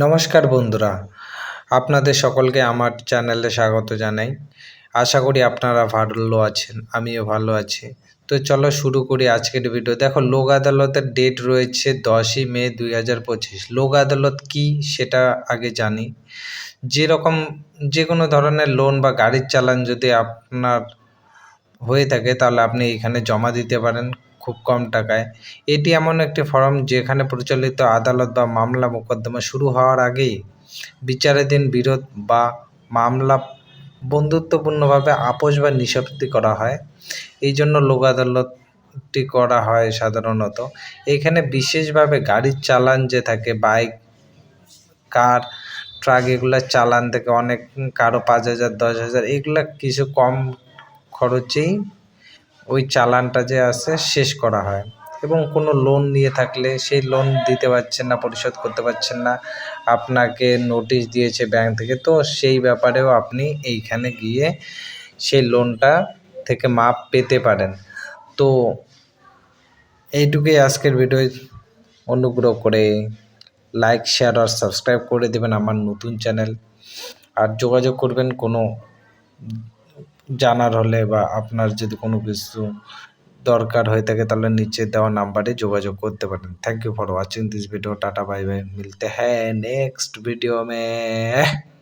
নমস্কার বন্ধুরা, আপনাদের সকলকে আমার চ্যানেলে স্বাগত জানাই। আশা করি আপনারা ভালো আছেন, আমিও ভালো আছি। তো চলো শুরু করি আজকের ভিডিও। দেখো, লোক আদালতের ডেট রয়েছে 10ই মে 2025। লোক আদালত কি সেটা আগে জানি। যেরকম যে কোনো ধরনের লোন বা গাড়ির চালান যদি আপনার হয়ে থাকে তাহলে আপনি এখানে জমা দিতে পারেন খুব কম টাকায়। এটি এমন একটি ফর্ম যেখানে প্রচলিত আদালত বা মামলা মোকদ্দমা শুরু হওয়ার আগেই বিচারাধীন বিরোধ বা মামলা বন্ধুত্বপূর্ণভাবে আপোস বা নিষ্পত্তি করা হয়। এই জন্য লোক আদালতটি করা হয় সাধারণত। এখানে বিশেষভাবে গাড়ির চালান যে থাকে, বাইক, কার, ট্রাক, এগুলার চালান থেকে অনেক, কারো 5,000, 10,000, এগুলা কিছু কম খরচেই ওই চালানটা যে আছে শেষ করা হয়। এবং কোনো লোন নিয়ে থাকলে সেই লোন দিতে পারছেন না, পরিশোধ করতে পারছেন না, আপনাকে নোটিশ দিয়েছে ব্যাংক থেকে, তো সেই ব্যাপারেও আপনি এইখানে গিয়ে সেই লোনটা থেকে মাপ পেতে পারেন। তো এইটুকুই আজকের ভিডিও। অনুগ্রহ করে লাইক, শেয়ার আর সাবস্ক্রাইব করে দেবেন আমার নতুন চ্যানেল। আর যোগাযোগ করবেন কোনো জানার হলে বা আপনার যদি কোনো কিছু দরকার হয়ে থাকে তাহলে নিচে দেওয়া নাম্বারে যোগাযোগ করতে পারেন। Thank you for watching this video. Tata bye bye, मिलते हैं नेक्स्ट वीडियो में।